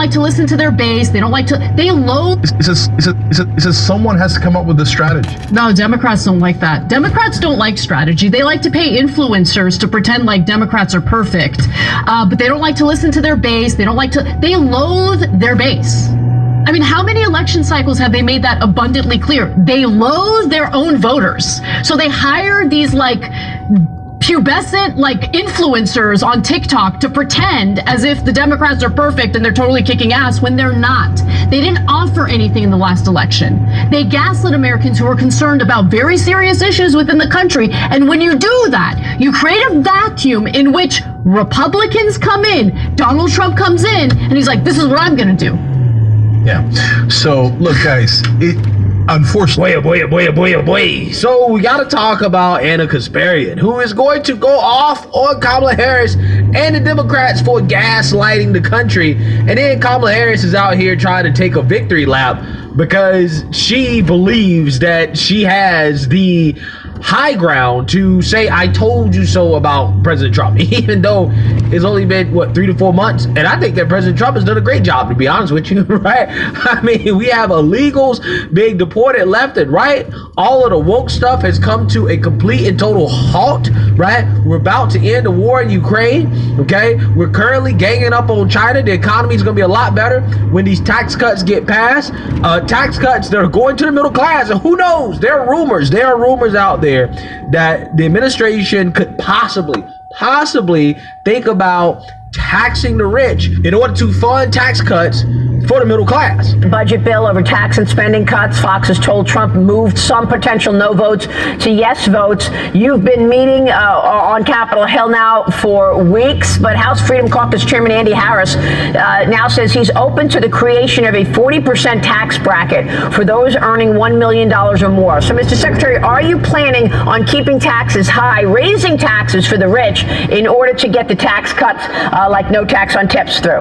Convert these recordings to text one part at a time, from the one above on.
like to listen to their base. They don't like to, they loathe. It says someone has to come up with a strategy. No, Democrats don't like that. Democrats don't like strategy. They like to pay influencers to pretend like Democrats are perfect. But they don't like to listen to their base. They loathe their base. I mean, how many election cycles have they made that abundantly clear? They loathe their own voters. So they hire these like pubescent like influencers on TikTok to pretend as if the Democrats are perfect and they're totally kicking ass when they're not. They didn't offer anything in the last election. They gaslit Americans who are concerned about very serious issues within the country. And when you do that, you create a vacuum in which Republicans come in, Donald Trump comes in, and he's like, this is what I'm going to do. Yeah. So look, guys, unfortunately, boy. So we got to talk about Anna Kasparian, who is going to go off on Kamala Harris and the Democrats for gaslighting the country. And then Kamala Harris is out here trying to take a victory lap because she believes that she has the high ground to say, I told you so about President Trump, even though it's only been, 3 to 4 months. And I think that President Trump has done a great job, to be honest with you, right? I mean, we have illegals being deported left and right. All of the woke stuff has come to a complete and total halt, right? We're about to end the war in Ukraine, okay? We're currently ganging up on China. The economy is going to be a lot better when these tax cuts get passed. Tax cuts that are going to the middle class. And who knows? There are rumors out there that the administration could possibly think about taxing the rich in order to fund tax cuts for the middle class. Budget bill over tax and spending cuts. Fox has told Trump moved some potential no votes to yes votes. You've been meeting on Capitol Hill now for weeks, but House Freedom Caucus Chairman Andy Harris now says he's open to the creation of a 40% tax bracket for those earning $1 million or more. So, Mr. Secretary, are you planning on keeping taxes high, raising taxes for the rich in order to get the tax cuts like no tax on tips through?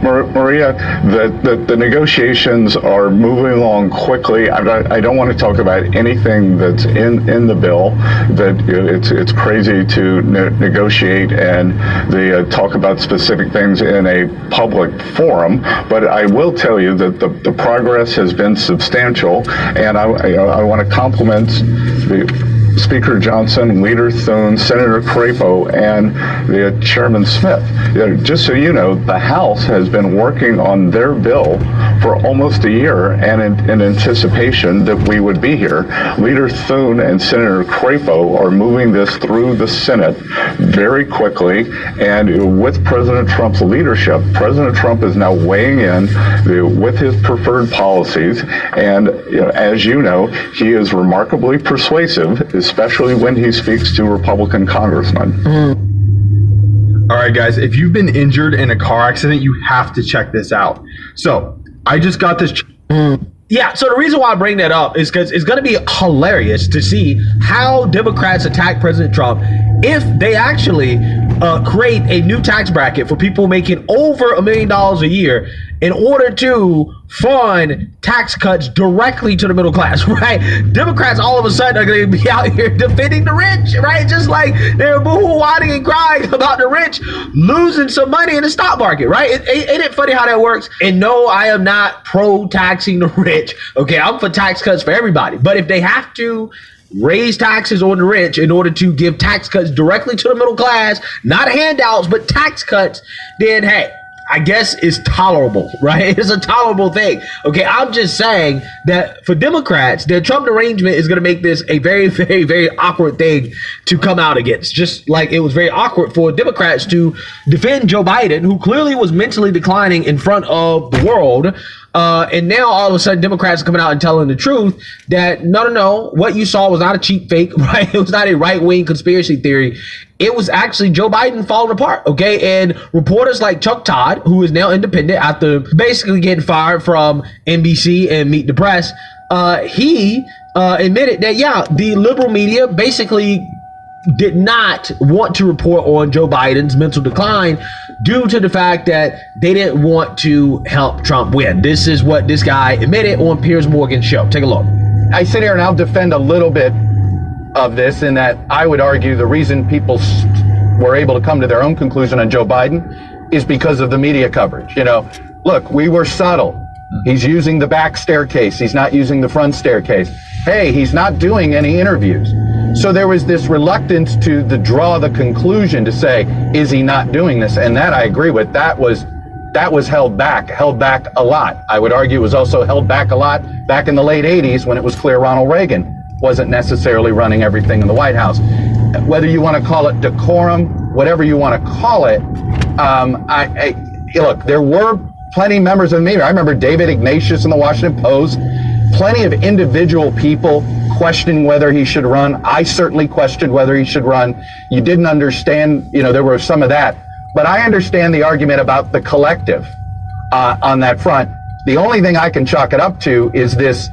Maria, the negotiations are moving along quickly. I don't want to talk about anything that's in the bill. That it's crazy to negotiate and talk about specific things in a public forum. But I will tell you that the progress has been substantial, and I want to compliment Speaker Johnson, Leader Thune, Senator Crapo, and the Chairman Smith. Just so you know, the House has been working on their bill for almost a year, and in anticipation that we would be here. Leader Thune and Senator Crapo are moving this through the Senate very quickly, and with President Trump's leadership, President Trump is now weighing in with his preferred policies, and as you know, he is remarkably persuasive, especially when he speaks to Republican congressmen. all right, guys, if you've been injured in a car accident, you have to check this out. So I just got this. Yeah, so the reason why I bring that up is because it's going to be hilarious to see how Democrats attack President Trump if they actually create a new tax bracket for people making over $1 million a year in order to fund tax cuts directly to the middle class, right? Democrats all of a sudden are going to be out here defending the rich, right? Just like they're boo-hoo-whining and crying about the rich losing some money in the stock market, right? Ain't it funny how that works? And no, I am not pro-taxing the rich, okay? I'm for tax cuts for everybody. But if they have to raise taxes on the rich in order to give tax cuts directly to the middle class, not handouts, but tax cuts, then hey, I guess it's tolerable, right? It's a tolerable thing. Okay, I'm just saying that for Democrats, the Trump derangement is going to make this a very, very, very awkward thing to come out against. Just like it was very awkward for Democrats to defend Joe Biden, who clearly was mentally declining in front of the world. And now all of a sudden Democrats are coming out and telling the truth that no, what you saw was not a cheap fake, right? It was not a right-wing conspiracy theory. It was actually Joe Biden falling apart, okay? And reporters like Chuck Todd, who is now independent after basically getting fired from NBC and Meet the Press, he admitted that, yeah, the liberal media basically did not want to report on Joe Biden's mental decline due to the fact that they didn't want to help Trump win. This is what this guy admitted on Piers Morgan's show. Take a look. I sit here and I'll defend a little bit of this in that I would argue the reason people were able to come to their own conclusion on Joe Biden is because of the media coverage. Look, we were subtle. He's using the back staircase. He's not using the front staircase. Hey, he's not doing any interviews. So there was this reluctance to draw the conclusion to say, is he not doing this? And that I agree with. That was held back a lot. I would argue it was also held back a lot back in the late 80s when it was clear Ronald Reagan wasn't necessarily running everything in the White House. Whether you want to call it decorum, whatever you want to call it, look, there were plenty of members of the media. I remember David Ignatius in the Washington Post, plenty of individual people questioning whether he should run. I certainly questioned whether he should run. You didn't understand, there was some of that. But I understand the argument about the collective on that front. The only thing I can chalk it up to is this,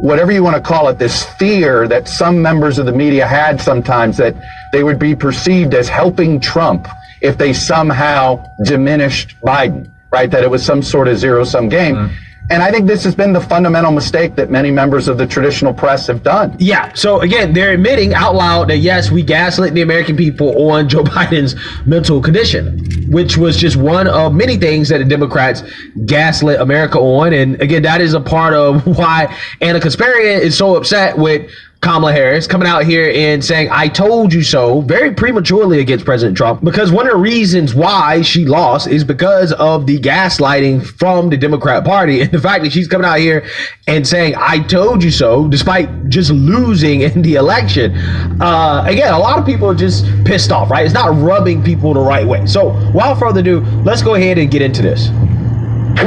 whatever you want to call it, this fear that some members of the media had sometimes that they would be perceived as helping Trump if they somehow diminished Biden, right? That it was some sort of zero-sum game. Mm-hmm. And I think this has been the fundamental mistake that many members of the traditional press have done. Yeah. So again, they're admitting out loud that yes, we gaslit the American people on Joe Biden's mental condition, which was just one of many things that the Democrats gaslit America on. And again, that is a part of why Anna Kasparian is so upset with Kamala Harris coming out here and saying, I told you so, very prematurely against President Trump, because one of the reasons why she lost is because of the gaslighting from the Democrat Party. And the fact that she's coming out here and saying, I told you so, despite just losing in the election. Again, a lot of people are just pissed off, right? It's not rubbing people the right way. So without further ado, let's go ahead and get into this.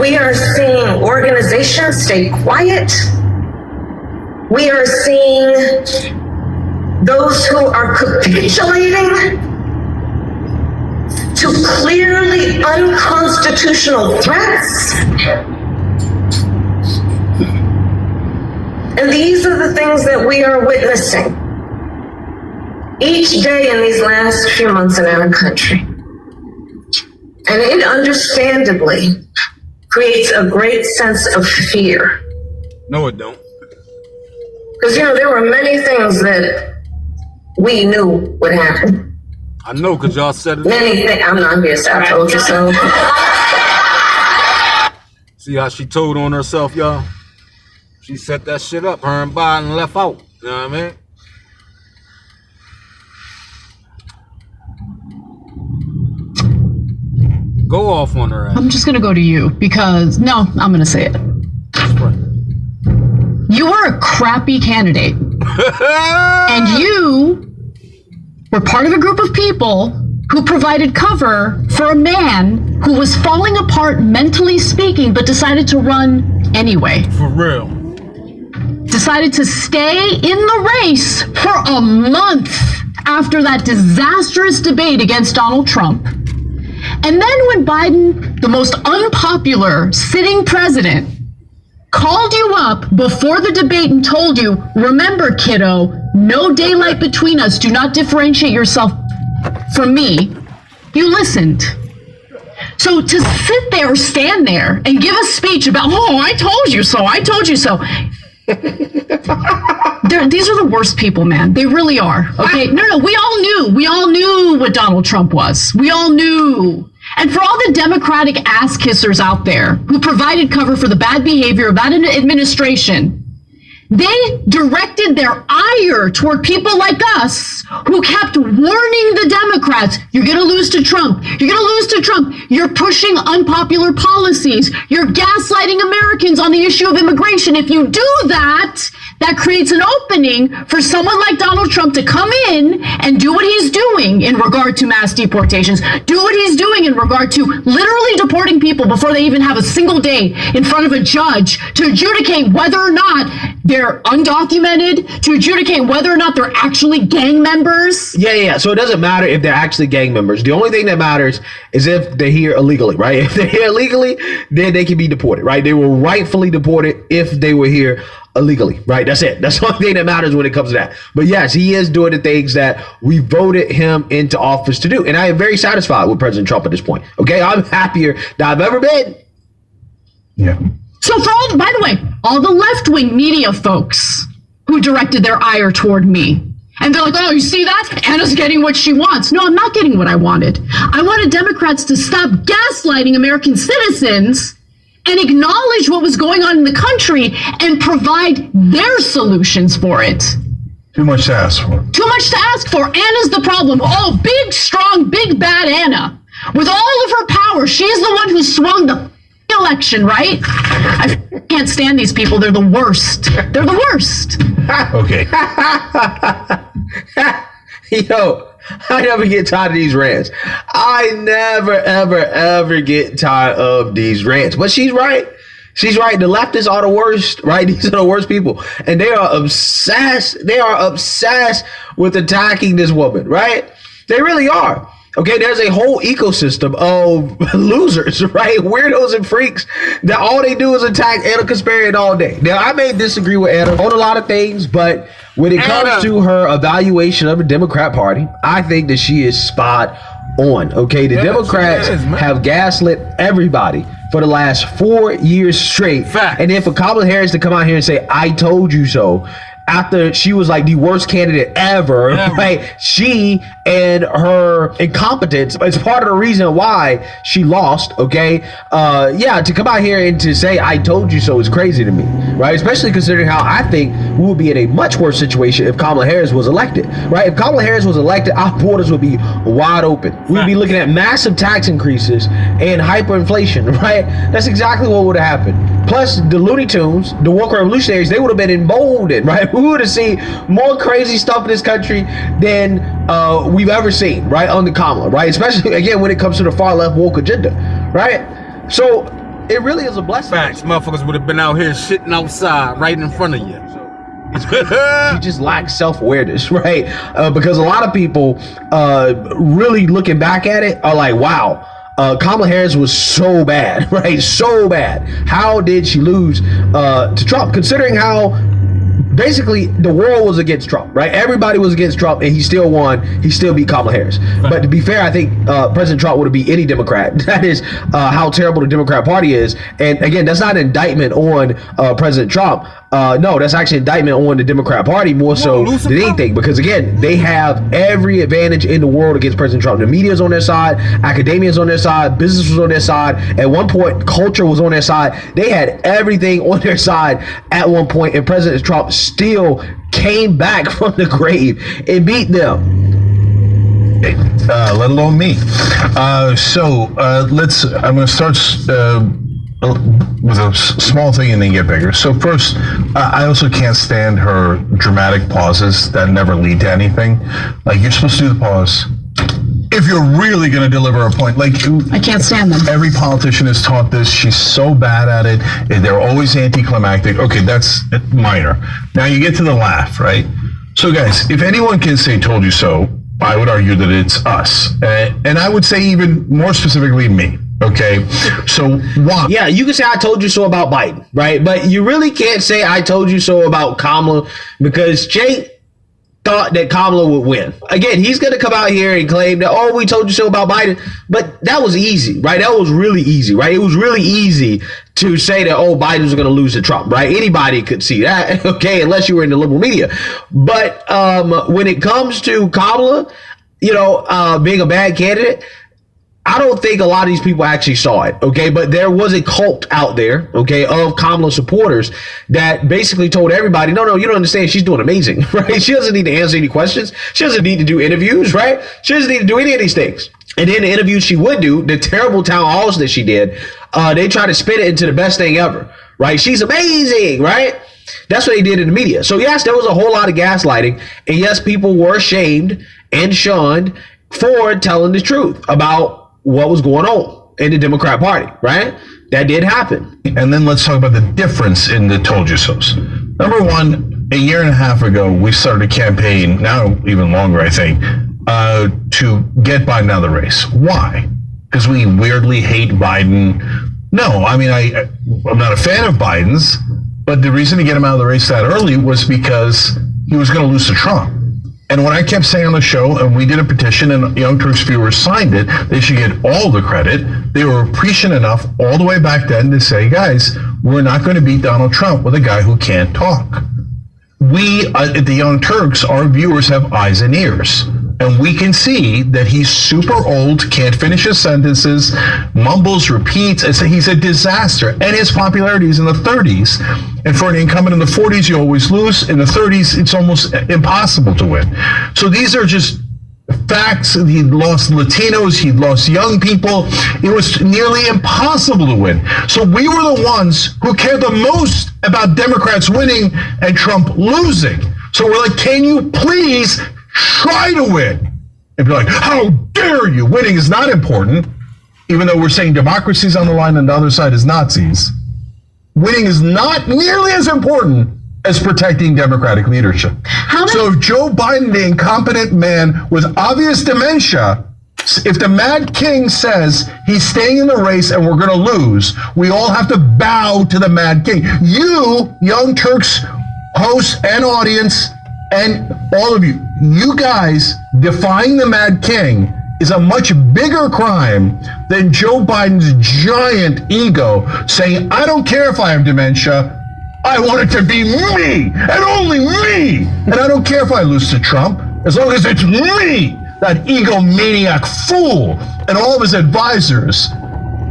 We are seeing organizations stay quiet. We are seeing those who are capitulating to clearly unconstitutional threats. And these are the things that we are witnessing each day in these last few months in our country. And it understandably creates a great sense of fear. No, it don't. Because, there were many things that we knew would happen. I know, because y'all said it. Many things. I'm not here, so I told you so. See how she told on herself, y'all? She set that shit up, her and Biden left out. You know what I mean? Go off on her ass. I'm just going to go to you because, no, I'm going to say it. That's right. You are a crappy candidate. And you were part of a group of people who provided cover for a man who was falling apart mentally speaking, but decided to run anyway. For real. Decided to stay in the race for a month after that disastrous debate against Donald Trump. And then when Biden, the most unpopular sitting president, called you up before the debate and told you, remember, kiddo, no daylight between us. Do not differentiate yourself from me. You listened. So to sit there, stand there, and give a speech about, oh, I told you so, I told you so. These are the worst people, man. They really are. Okay? No, we all knew what Donald Trump was. We all knew. And for all the Democratic ass kissers out there who provided cover for the bad behavior of that administration, they directed their ire toward people like us who kept warning the Democrats, you're going to lose to Trump. You're going to lose to Trump. You're pushing unpopular policies. You're gaslighting Americans on the issue of immigration. If you do that, that creates an opening for someone like Donald Trump to come in and do what he's doing in regard to mass deportations, do what he's doing in regard to literally deporting people before they even have a single day in front of a judge to adjudicate whether or not they're undocumented, to adjudicate whether or not they're actually gang members. Yeah. So it doesn't matter if they're actually gang members. The only thing that matters is if they're here illegally, right? If they're here illegally, then they can be deported, right? They were rightfully deported if they were here illegally, right? That's it. That's the only thing that matters when it comes to that. But yes, he is doing the things that we voted him into office to do. And I am very satisfied with President Trump at this point. Okay, I'm happier than I've ever been. Yeah. So for all, by the way, all the left-wing media folks who directed their ire toward me And they're like, oh, you see that? Anna's getting what she wants. No, I'm not getting what I wanted. I wanted Democrats to stop gaslighting American citizens and acknowledge what was going on in the country and provide their solutions for it. Too much to ask for. Too much to ask for. Anna's the problem. Oh, big, strong, big, bad Anna. With all of her power, she's the one who swung the election, right? I can't stand these people. They're the worst. They're the worst. Okay. Yo, I never get tired of these rants. I never, ever, ever get tired of these rants. But she's right. She's right. The leftists are the worst, right? These are the worst people. And they are obsessed. They are obsessed with attacking this woman, right? They really are. Okay, there's a whole ecosystem of losers, right? Weirdos and freaks that all they do is attack Anna Kasparian all day. Now, I may disagree with Anna on a lot of things, but when it comes to her evaluation of the Democrat Party, I think that she is spot on. Okay, the Democrats have gaslit everybody for the last 4 years straight. Fact. And then for Kamala Harris to come out here and say, I told you so, after she was like the worst candidate ever, right? She and her incompetence is part of the reason why she lost, okay? Yeah, to come out here and to say, I told you so is crazy to me, right? Especially considering how I think we would be in a much worse situation if Kamala Harris was elected, right? If Kamala Harris was elected, our borders would be wide open. We'd be looking at massive tax increases and hyperinflation, right? That's exactly what would have happened. Plus, the Looney Tunes, the woke revolutionaries, they would have been emboldened, right? We would have seen more crazy stuff in this country than we've ever seen, right, under Kamala, right? Especially, again, when it comes to the far left woke agenda, right? So it really is a blessing. Facts. Motherfuckers would have been out here shitting outside right in front of you. You just lack self-awareness, right? Because a lot of people really looking back at it are like, wow, Kamala Harris was so bad, right? So bad. How did she lose to Trump? Considering how basically the world was against Trump, right? Everybody was against Trump, and he still won. He still beat Kamala Harris. But to be fair, I think President Trump would have beat any Democrat. That is how terrible the Democrat Party is. And again, that's not an indictment on President Trump. No, that's actually an indictment on the Democrat Party more so than anything, because again, they have every advantage in the world against President Trump. The media is on their side, academia is on their side, business was on their side. At one point, culture was on their side. They had everything on their side at one point, and President Trump still came back from the grave and beat them. Let alone me. I'm going to start with a small thing and then get bigger. So first, I also can't stand her dramatic pauses that never lead to anything. Like, you're supposed to do the pause if you're really going to deliver a point. Like, I can't stand them. Every politician is taught this. She's so bad at it. And they're always anticlimactic. Okay, that's minor. Now you get to the laugh, right? So guys, if anyone can say told you so, I would argue that it's us. And I would say even more specifically me. Okay, so why? Yeah, you can say I told you so about Biden, right? But you really can't say I told you so about Kamala, because Jake thought that Kamala would win. Again, he's going to come out here and claim that, oh, we told you so about Biden. But that was easy, right? That was really easy, right? It was really easy to say that, oh, Biden's going to lose to Trump, right? Anybody could see that, okay, unless you were in the liberal media. But when it comes to Kamala, being a bad candidate, I don't think a lot of these people actually saw it, okay? But there was a cult out there, okay, of Kamala supporters that basically told everybody, no, you don't understand, she's doing amazing, right? She doesn't need to answer any questions. She doesn't need to do interviews, right? She doesn't need to do any of these things. And then the interviews she would do, the terrible town halls that she did, they try to spin it into the best thing ever, right? She's amazing, right? That's what they did in the media. So yes, there was a whole lot of gaslighting. And yes, people were shamed and shunned for telling the truth about what was going on in the Democrat Party, right? That did happen. And then let's talk about the difference in the told you so's. Number one, a year and a half ago, we started a campaign, now even longer, I think, to get Biden out of the race. Why? Because we weirdly hate Biden? No, I mean, I'm not a fan of Biden's, but the reason to get him out of the race that early was because he was going to lose to Trump. And when I kept saying on the show, and we did a petition and Young Turks viewers signed it, they should get all the credit. They were prescient enough all the way back then to say, guys, we're not going to beat Donald Trump with a guy who can't talk. we at the Young Turks, our viewers have eyes and ears. And we can see that he's super old, can't finish his sentences, mumbles, repeats. He's a disaster. And his popularity is in the 30s. And for an incumbent in the 40s, you always lose. In the 30s, it's almost impossible to win. So these are just facts. He'd lost Latinos, he'd lost young people. It was nearly impossible to win. So we were the ones who cared the most about Democrats winning and Trump losing. So we're like, can you please try to win? And be like, how dare you? Winning is not important, even though we're saying democracy's on the line and the other side is Nazis. Winning is not nearly as important as protecting Democratic leadership. So if Joe Biden, the incompetent man with obvious dementia, if the Mad King says he's staying in the race and we're going to lose, we all have to bow to the Mad King. You, Young Turks hosts and audience, and all of you, you guys defying the Mad King is a much bigger crime than Joe Biden's giant ego saying, I don't care if I have dementia, I want it to be me, and only me. And I don't care if I lose to Trump, as long as it's me, that egomaniac fool, and all of his advisors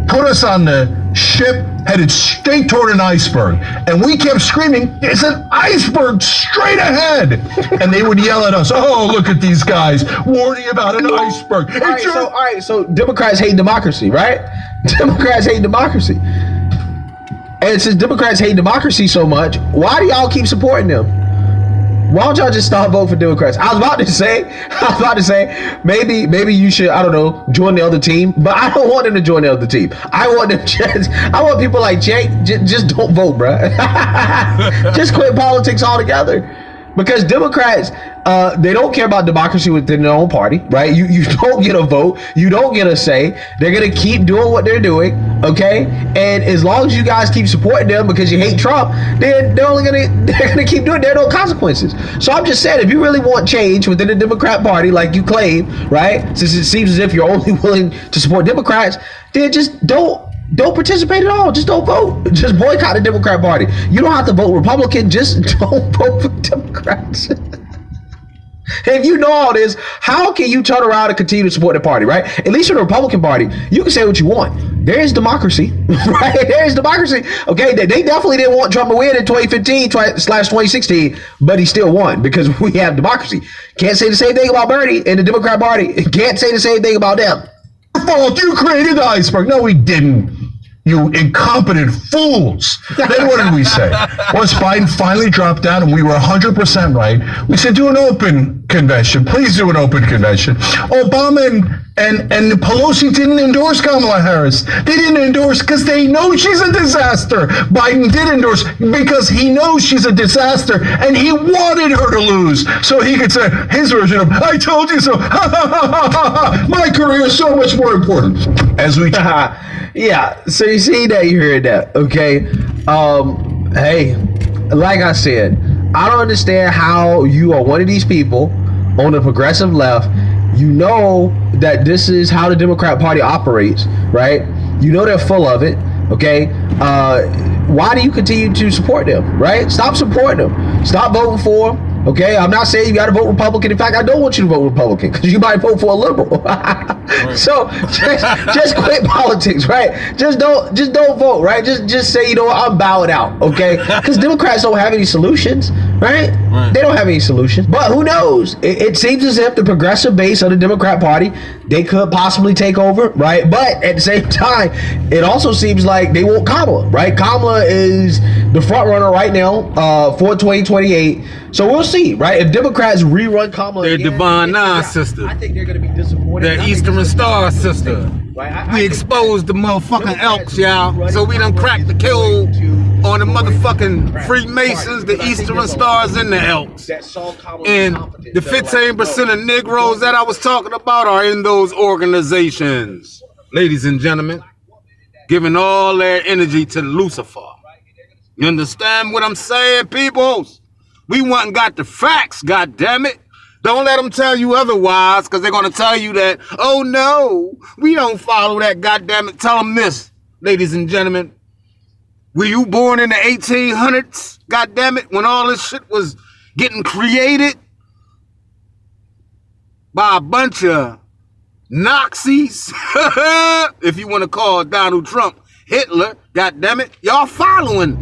put us on the ship headed straight toward an iceberg. And we kept screaming, there's an iceberg straight ahead. And they would yell at us, oh, look at these guys warning about an iceberg. All right, so Democrats hate democracy, right? Democrats hate democracy. And since Democrats hate democracy so much, why do y'all keep supporting them? Why don't y'all just stop voting for Democrats? I was about to say, maybe you should, I don't know, join the other team. But I don't want them to join the other team. I want people like Jake, just don't vote, bruh. Just quit politics altogether. Because Democrats, they don't care about democracy within their own party, right? You don't get a vote. You don't get a say. They're going to keep doing what they're doing, okay? And as long as you guys keep supporting them because you hate Trump, then they're going to keep doing it. There are no consequences. So I'm just saying, if you really want change within the Democrat Party, like you claim, right? Since it seems as if you're only willing to support Democrats, then just don't participate at all. Just don't vote. Just boycott the Democrat Party. You don't have to vote Republican. Just don't vote for Democrats. If you know all this, how can you turn around and continue to support the party, right? At least in the Republican Party, you can say what you want. There is democracy, right? There is democracy. Okay, they definitely didn't want Trump to win in 2015/2016, but he still won because we have democracy. Can't say the same thing about Bernie and the Democrat Party. Can't say the same thing about them. Fault, you created the iceberg. No, we didn't. You incompetent fools. Then what did we say? Once Biden finally dropped out and we were 100% right, we said do an open convention. Please do an open convention. Obama and Pelosi didn't endorse Kamala Harris. They didn't endorse because they know she's a disaster. Biden did endorse because he knows she's a disaster and he wanted her to lose so he could say his version of I told you so. My career is so much more important. As we yeah, so you see that, you heard that, okay? Hey, like I said, I don't understand how you are one of these people on the progressive left. You know that this is how the Democrat Party operates, right? You know they're full of it, okay? Why do you continue to support them, right? Stop supporting them. Stop voting for them. Okay, I'm not saying you got to vote Republican. In fact, I don't want you to vote Republican because you might vote for a liberal. Right. So just quit politics, right? Just don't vote, right? Just say, you know what, I'm bowing out, okay? Because Democrats don't have any solutions, right? They don't have any solutions. But who knows? It seems as if the progressive base of the Democrat Party, they could possibly take over, right? But at the same time, it also seems like they want Kamala, right? Kamala is the front runner right now for 2028. So we'll see, right? If Democrats rerun Kamala their again, Divine Nine sister. I think they're going to be disappointed. Their Eastern Star sister. Right? We exposed the motherfucking elks, y'all. So we done cracked the code on the motherfucking Freemasons, the Eastern Stars, and the elks. And the 15% of Negroes that I was talking about are in those organizations. Ladies and gentlemen, giving all their energy to Lucifer. You understand what I'm saying, peoples? We went and got the facts, goddammit. Don't let them tell you otherwise, because they're going to tell you that, oh no, we don't follow that, goddammit. Tell them this, ladies and gentlemen. Were you born in the 1800s, goddammit, when all this shit was getting created by a bunch of Nazis, if you want to call Donald Trump Hitler, goddammit, y'all following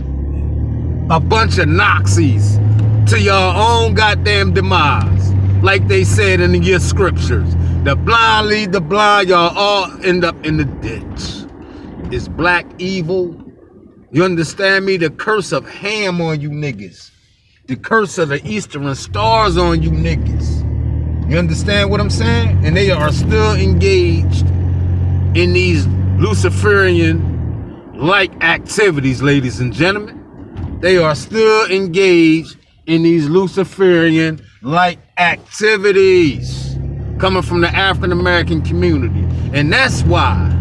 a bunch of Nazis to your own goddamn demise, like they said in your scriptures. The blind lead the blind, y'all all end up in the ditch. It's black evil. You understand me? The curse of Ham on you niggas. The curse of the Eastern stars on you niggas. You understand what I'm saying? And they are still engaged in these Luciferian-like activities, ladies and gentlemen. They are still engaged in these Luciferian-like activities coming from the African-American community. And that's why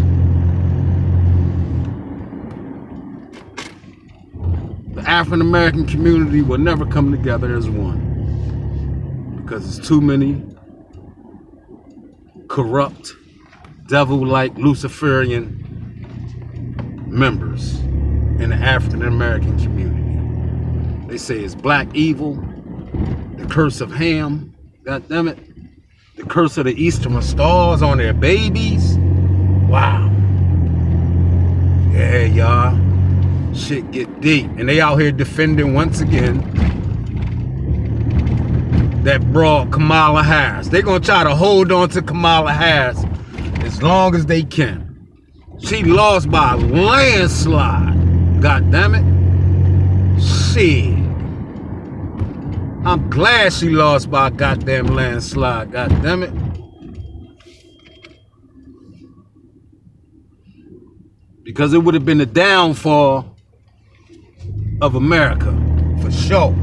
the African-American community will never come together as one. Because it's too many corrupt, devil-like Luciferian members in the African-American community. They say it's black evil, the curse of Ham, God damn it, the curse of the Eastern stars on their babies. Wow. Yeah, y'all. Shit get deep. And they out here defending once again that broad Kamala Harris. They're gonna try to hold on to Kamala Harris as long as they can. She lost by a landslide. God damn it. Shit. I'm glad she lost by a goddamn landslide. God damn it. Because it would have been the downfall of America, for sure.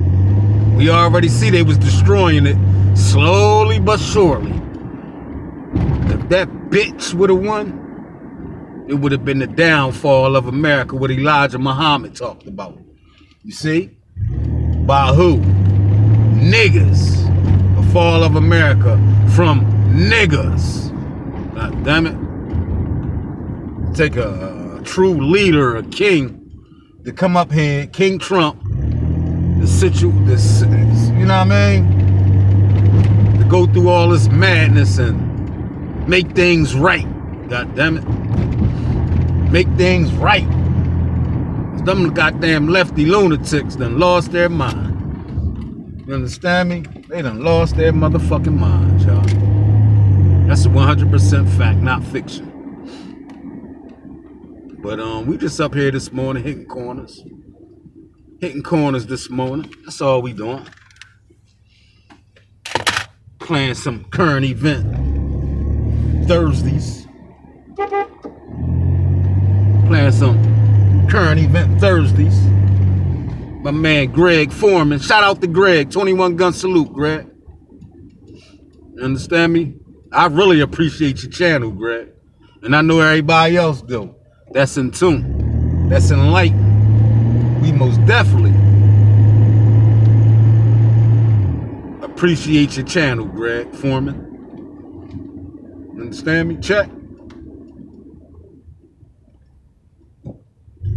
We already see they was destroying it slowly but surely. If that bitch would have won, it would have been the downfall of America, what Elijah Muhammad talked about. You see? By who? Niggas. The fall of America from niggas. God damn it. Take a true leader, a king, to come up here, King Trump, you know what I mean? To go through all this madness and make things right. God damn it. Make things right. Them goddamn lefty lunatics done lost their mind. You understand me? They done lost their motherfucking minds, y'all. That's a 100% fact, not fiction. But we just up here this morning hitting corners. Hitting corners this morning. That's all we doing. Playing some current event Thursdays. Playing some current event Thursdays. My man Greg Foreman. Shout out to Greg. 21 gun salute, Greg. You understand me? I really appreciate your channel, Greg. And I know everybody else do. That's in tune. That's enlightened. We most definitely appreciate your channel, Greg Foreman. Understand me? Check.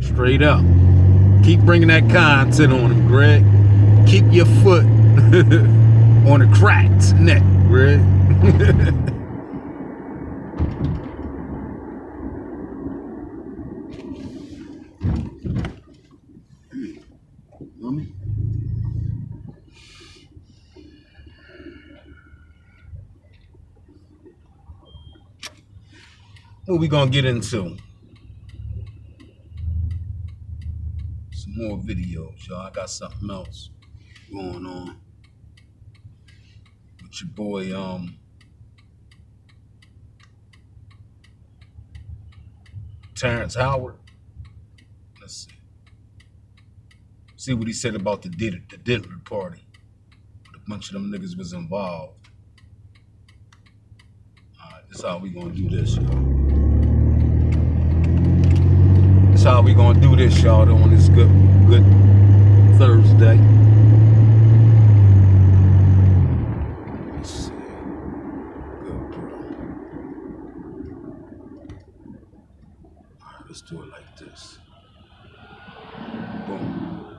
Straight up. Keep bringing that content on him, Greg. Keep your foot on the cracked neck, Greg. What we gonna get into? Some more videos, y'all. I got something else going on with your boy, Terrence Howard. Let's see. See what he said about the Diddler party. A bunch of them niggas was involved. Alright, this how we gonna do this, y'all. This how we gonna do this, y'all, on this good Thursday. Let's see. Good, bro. Alright, let's do it like this. Boom.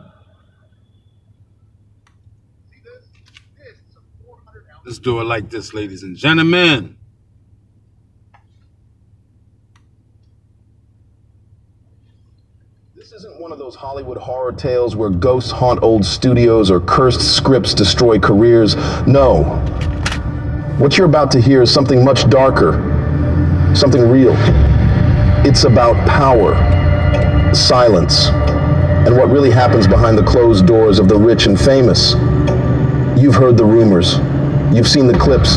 See that? Let's do it like this, ladies and gentlemen. This isn't one of those Hollywood horror tales where ghosts haunt old studios or cursed scripts destroy careers. No. What you're about to hear is something much darker, something real. It's about power, silence, and what really happens behind the closed doors of the rich and famous. You've heard the rumors. You've seen the clips.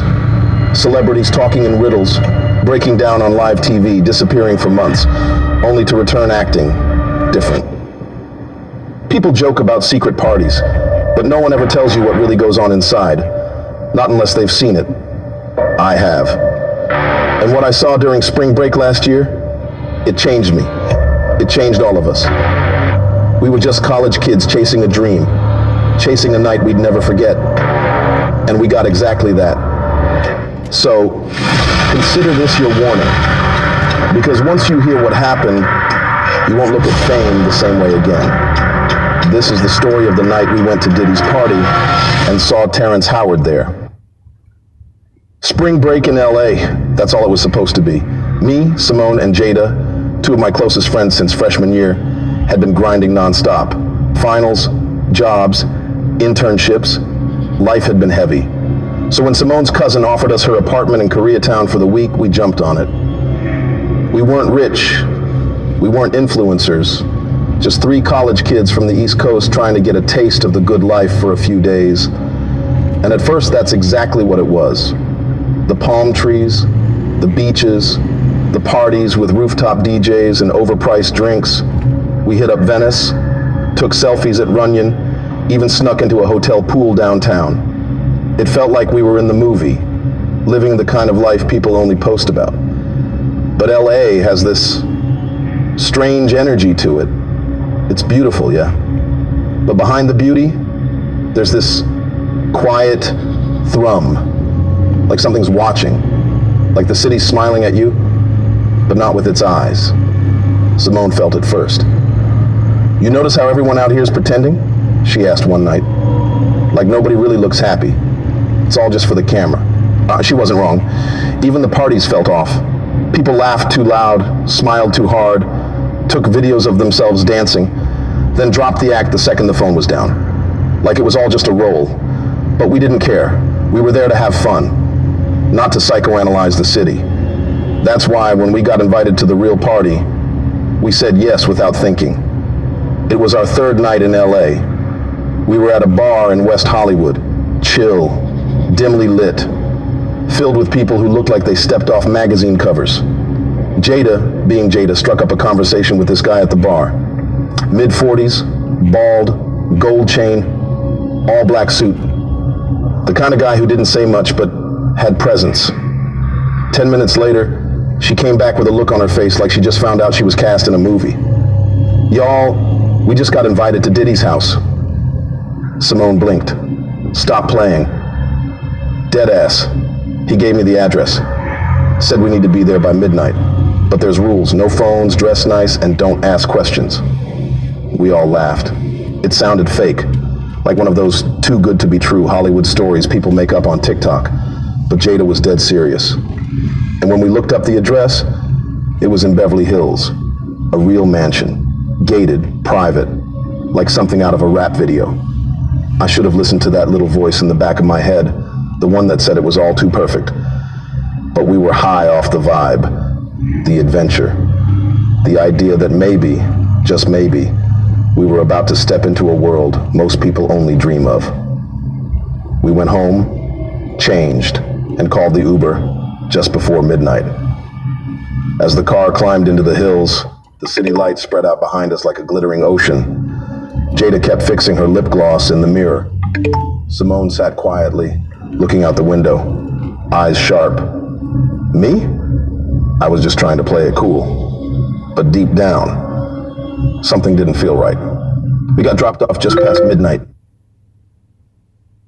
Celebrities talking in riddles, breaking down on live TV, disappearing for months, only to return acting different. People joke about secret parties, but no one ever tells you what really goes on inside. Not unless they've seen it. I have. And what I saw during spring break last year, it changed me. It changed all of us. We were just college kids chasing a dream, chasing a night we'd never forget. And we got exactly that. So, consider this your warning. Because once you hear what happened, you won't look at fame the same way again. This is the story of the night we went to Diddy's party and saw Terrence Howard there. Spring break in LA, that's all it was supposed to be. Me, Simone, and Jada, two of my closest friends since freshman year, had been grinding nonstop. Finals, jobs, internships, life had been heavy. So when Simone's cousin offered us her apartment in Koreatown for the week, we jumped on it. We weren't rich, we weren't influencers, just three college kids from the East Coast trying to get a taste of the good life for a few days. And at first, that's exactly what it was. The palm trees, the beaches, the parties with rooftop DJs and overpriced drinks. We hit up Venice, took selfies at Runyon, even snuck into a hotel pool downtown. It felt like we were in the movie, living the kind of life people only post about. But LA has this strange energy to it. It's beautiful, yeah. But behind the beauty, there's this quiet thrum, like something's watching, like the city's smiling at you, but not with its eyes. Simone felt it first. You notice how everyone out here is pretending? She asked one night. Like nobody really looks happy. It's all just for the camera. She wasn't wrong. Even the parties felt off. People laughed too loud, smiled too hard, took videos of themselves dancing, then dropped the act the second the phone was down. Like it was all just a role. But we didn't care. We were there to have fun, not to psychoanalyze the city. That's why when we got invited to the real party, we said yes without thinking. It was our third night in LA. We were at a bar in West Hollywood, chill, dimly lit, filled with people who looked like they stepped off magazine covers. Jada, being Jada, struck up a conversation with this guy at the bar. Mid-40s, bald, gold chain, all black suit. The kind of guy who didn't say much but had presence. 10 minutes later, she came back with a look on her face like she just found out she was cast in a movie. Y'all, we just got invited to Diddy's house. Simone blinked. Stop playing. Deadass. He gave me the address. Said we need to be there by midnight. But there's rules. No phones, dress nice, and don't ask questions. We all laughed. It sounded fake. Like one of those too good to be true Hollywood stories people make up on TikTok. But Jada was dead serious. And when we looked up the address, it was in Beverly Hills. A real mansion. Gated, private. Like something out of a rap video. I should have listened to that little voice in the back of my head. The one that said it was all too perfect. But we were high off the vibe. The adventure. The idea that maybe, just maybe, we were about to step into a world most people only dream of. We went home, changed, and called the Uber just before midnight. As the car climbed into the hills, the city lights spread out behind us like a glittering ocean. Jada kept fixing her lip gloss in the mirror. Simone sat quietly, looking out the window, eyes sharp. Me? I was just trying to play it cool. But deep down, something didn't feel right. We got dropped off just past midnight.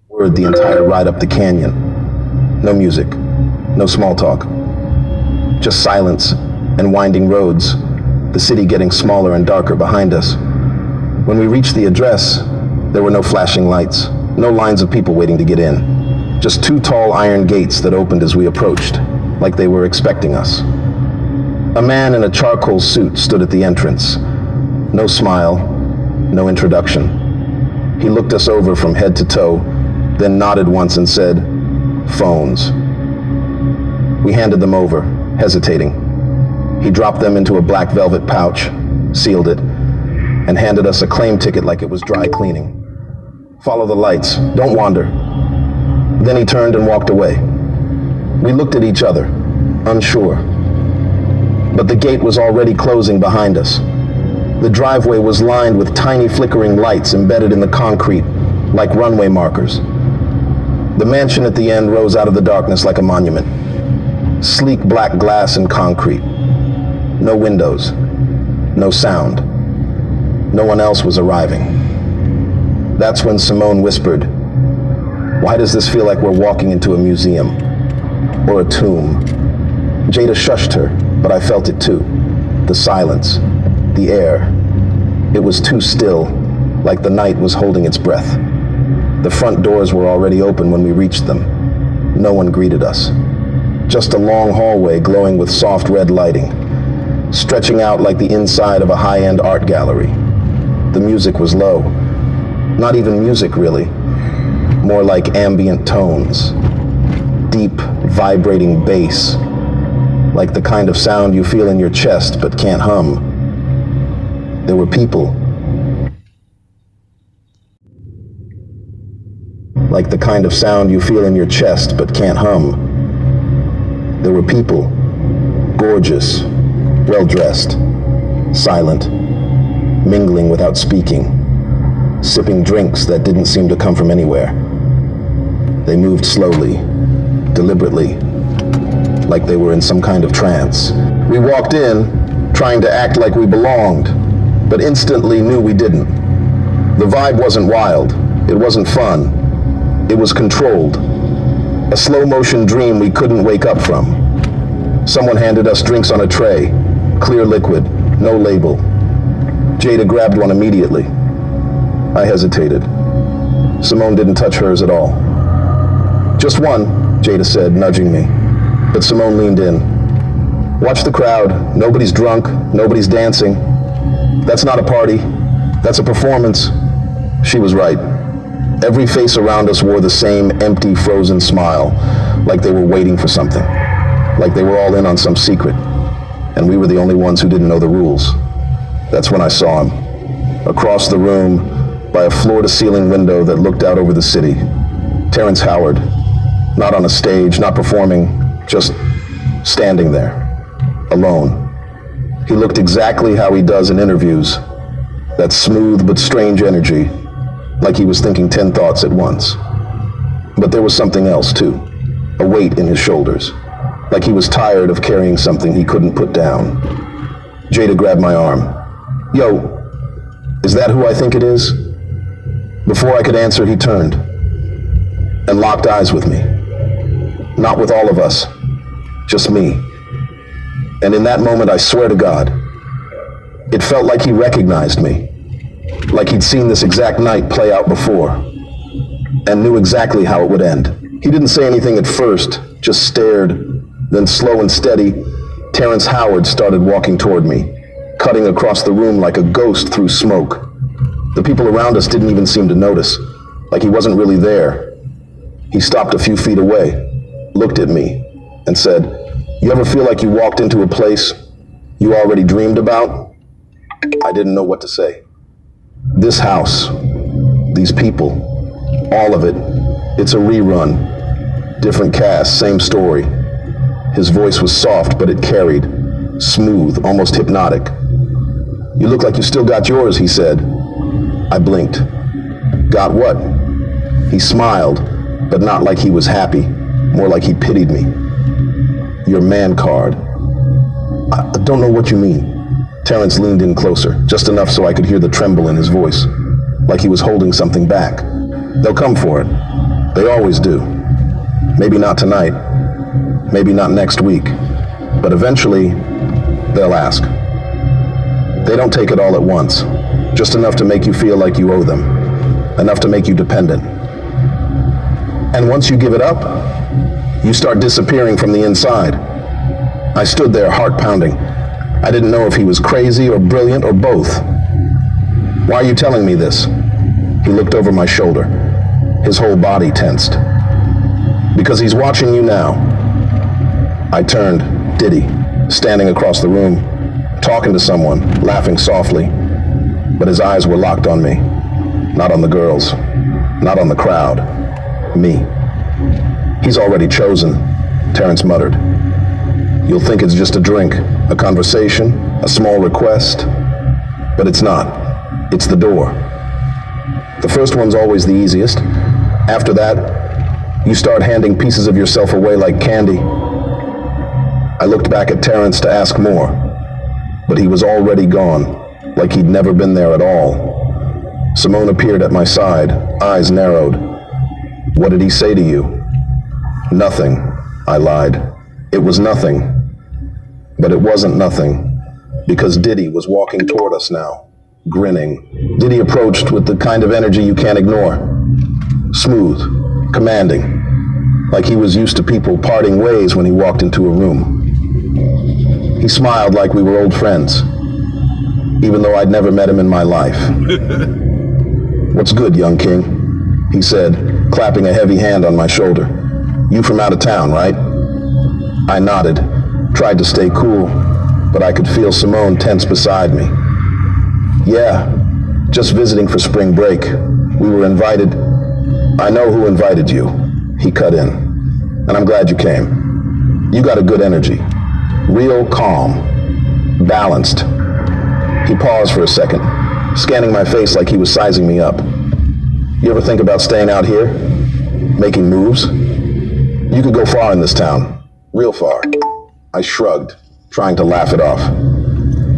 Word the entire ride up the canyon. No music, no small talk. Just silence and winding roads, the city getting smaller and darker behind us. When we reached the address, there were no flashing lights, no lines of people waiting to get in. Just two tall iron gates that opened as we approached, like they were expecting us. A man in a charcoal suit stood at the entrance. No smile, no introduction. He looked us over from head to toe, then nodded once and said, "Phones." We handed them over, hesitating. He dropped them into a black velvet pouch, sealed it, and handed us a claim ticket like it was dry cleaning. "Follow the lights, don't wander." Then he turned and walked away. We looked at each other, unsure. But the gate was already closing behind us. The driveway was lined with tiny flickering lights embedded in the concrete, like runway markers. The mansion at the end rose out of the darkness like a monument. Sleek black glass and concrete. No windows. No sound. No one else was arriving. That's when Simone whispered, "Why does this feel like we're walking into a museum? Or a tomb?" Jada shushed her, but I felt it too. The silence. The air. It was too still, like the night was holding its breath. The front doors were already open when we reached them. No one greeted us. Just a long hallway glowing with soft red lighting, stretching out like the inside of a high-end art gallery. The music was low. Not even music, really. More like ambient tones. Deep, vibrating bass. Like the kind of sound you feel in your chest but can't hum. There were people. Like the kind of sound you feel in your chest but can't hum. There were people. Gorgeous. Well-dressed. Silent. Mingling without speaking. Sipping drinks that didn't seem to come from anywhere. They moved slowly. Deliberately. Like they were in some kind of trance. We walked in, trying to act like we belonged, but instantly knew we didn't. The vibe wasn't wild. It wasn't fun. It was controlled. A slow-motion dream we couldn't wake up from. Someone handed us drinks on a tray. Clear liquid. No label. Jada grabbed one immediately. I hesitated. Simone didn't touch hers at all. "Just one," Jada said, nudging me. But Simone leaned in. "Watch the crowd. Nobody's drunk. Nobody's dancing. That's not a party. That's a performance." She was right. Every face around us wore the same empty, frozen smile, like they were waiting for something. Like they were all in on some secret. And we were the only ones who didn't know the rules. That's when I saw him. Across the room, by a floor-to-ceiling window that looked out over the city. Terrence Howard. Not on a stage, not performing, just standing there. Alone. He looked exactly how he does in interviews. That smooth but strange energy. Like he was thinking 10 thoughts at once. But there was something else, too. A weight in his shoulders. Like he was tired of carrying something he couldn't put down. Jada grabbed my arm. "Yo, is that who I think it is?" Before I could answer, he turned and locked eyes with me. Not with all of us, just me. And in that moment, I swear to God, it felt like he recognized me. Like he'd seen this exact night play out before and knew exactly how it would end. He didn't say anything at first, just stared. Then slow and steady, Terrence Howard started walking toward me, cutting across the room like a ghost through smoke. The people around us didn't even seem to notice, like he wasn't really there. He stopped a few feet away, looked at me, and said, "You ever feel like you walked into a place you already dreamed about?" I didn't know what to say. This house, these people, all of it, it's a rerun. Different cast, same story. His voice was soft, but it carried. Smooth, almost hypnotic. "You look like you still got yours," he said. I blinked. "Got what?" He smiled, but not like he was happy, more like he pitied me. "Your man card." "I don't know what you mean." Terrence leaned in closer, just enough so I could hear the tremble in his voice, like he was holding something back. "They'll come for it. They always do. Maybe not tonight. Maybe not next week. But eventually, they'll ask. They don't take it all at once. Just enough to make you feel like you owe them. Enough to make you dependent. And once you give it up, you start disappearing from the inside. I stood there, heart pounding. I didn't know if he was crazy or brilliant or both. Why are you telling me this? He looked over my shoulder. His whole body tensed. Because he's watching you now. I turned, Diddy, standing across the room, talking to someone, laughing softly. But his eyes were locked on me. Not on the girls. Not on the crowd. Me. He's already chosen, Terrence muttered. You'll think it's just a drink, a conversation, a small request. But it's not. It's the door. The first one's always the easiest. After that, you start handing pieces of yourself away like candy. I looked back at Terrence to ask more, but he was already gone, like he'd never been there at all. Simone appeared at my side, eyes narrowed. What did he say to you? Nothing, I lied. It was nothing. But it wasn't nothing, because Diddy was walking toward us now, grinning. Diddy approached with the kind of energy you can't ignore. Smooth, commanding, like he was used to people parting ways when he walked into a room. He smiled like we were old friends, even though I'd never met him in my life. What's good, young king? He said, clapping a heavy hand on my shoulder. You from out of town, right? I nodded, tried to stay cool, but I could feel Simone tense beside me. Yeah, just visiting for spring break. We were invited. I know who invited you. He cut in. And I'm glad you came. You got a good energy. Real calm. Balanced. He paused for a second, scanning my face like he was sizing me up. You ever think about staying out here? Making moves? You could go far in this town. Real far. I shrugged, trying to laugh it off.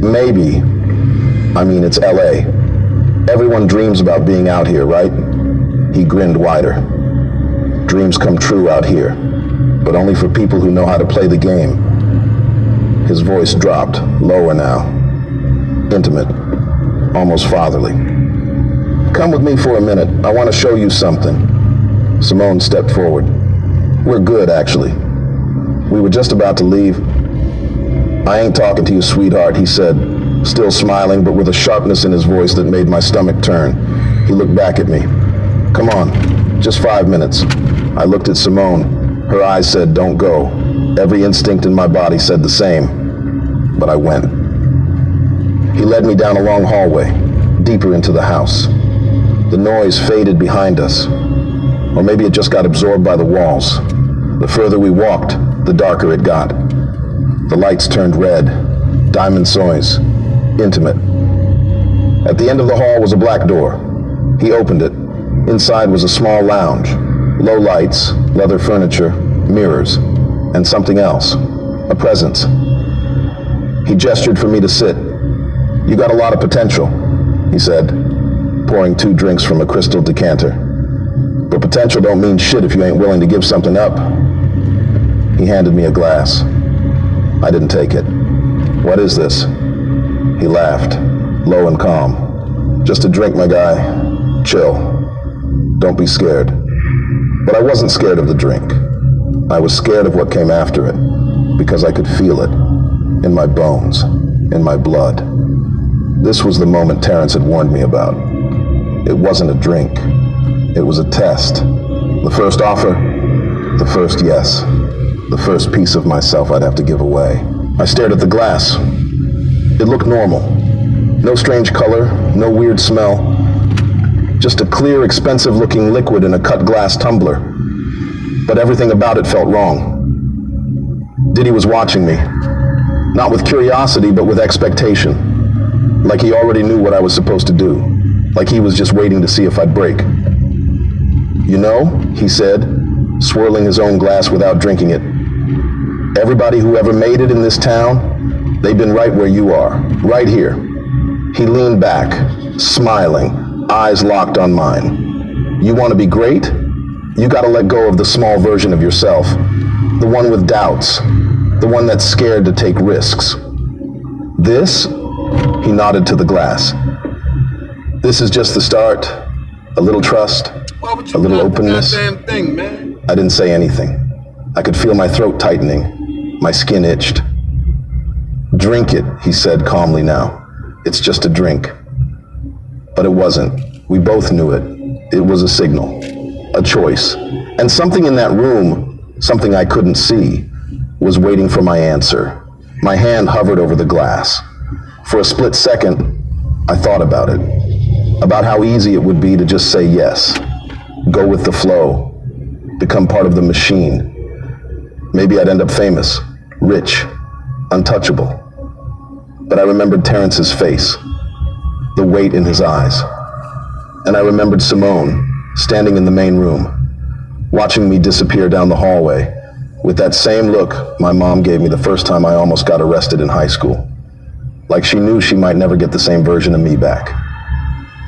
Maybe. I mean, it's LA. Everyone dreams about being out here, right? He grinned wider. Dreams come true out here, but only for people who know how to play the game. His voice dropped, lower now. Intimate, almost fatherly. Come with me for a minute. I want to show you something. Simone stepped forward. We're good, actually. We were just about to leave. I ain't talking to you, sweetheart, he said, still smiling, but with a sharpness in his voice that made my stomach turn. He looked back at me. Come on, just 5 minutes. I looked at Simone. Her eyes said, don't go. Every instinct in my body said the same. But I went. He led me down a long hallway, deeper into the house. The noise faded behind us. Or maybe it just got absorbed by the walls. The further we walked, the darker it got. The lights turned red. Diamond noise. Intimate. At the end of the hall was a black door. He opened it. Inside was a small lounge. Low lights, leather furniture, mirrors, and something else. A presence. He gestured for me to sit. You got a lot of potential, he said, pouring 2 drinks from a crystal decanter. But potential don't mean shit if you ain't willing to give something up. He handed me a glass. I didn't take it. What is this? He laughed, low and calm. Just a drink, my guy. Chill. Don't be scared. But I wasn't scared of the drink. I was scared of what came after it, because I could feel it, in my bones, in my blood. This was the moment Terrence had warned me about. It wasn't a drink. It was a test. The first offer, the first yes. The first piece of myself I'd have to give away. I stared at the glass. It looked normal. No strange color, no weird smell. Just a clear, expensive-looking liquid in a cut glass tumbler. But everything about it felt wrong. Diddy was watching me. Not with curiosity, but with expectation. Like he already knew what I was supposed to do. Like he was just waiting to see if I'd break. You know, he said, swirling his own glass without drinking it. Everybody who ever made it in this town, they've been right where you are. Right here. He leaned back, smiling, eyes locked on mine. You want to be great? You gotta let go of the small version of yourself. The one with doubts. The one that's scared to take risks. This? He nodded to the glass. This is just the start. A little trust, Why would you a little block the openness. goddamn thing, man? I didn't say anything. I could feel my throat tightening. My skin itched. Drink it, he said calmly now. It's just a drink. But it wasn't. We both knew it. It was a signal, a choice. And something in that room, something I couldn't see, was waiting for my answer. My hand hovered over the glass. For a split second, I thought about it. About how easy it would be to just say yes. Go with the flow. Become part of the machine. Maybe I'd end up famous, rich, untouchable. But I remembered Terrence's face, the weight in his eyes. And I remembered Simone, standing in the main room, watching me disappear down the hallway, with that same look my mom gave me the first time I almost got arrested in high school. Like she knew she might never get the same version of me back.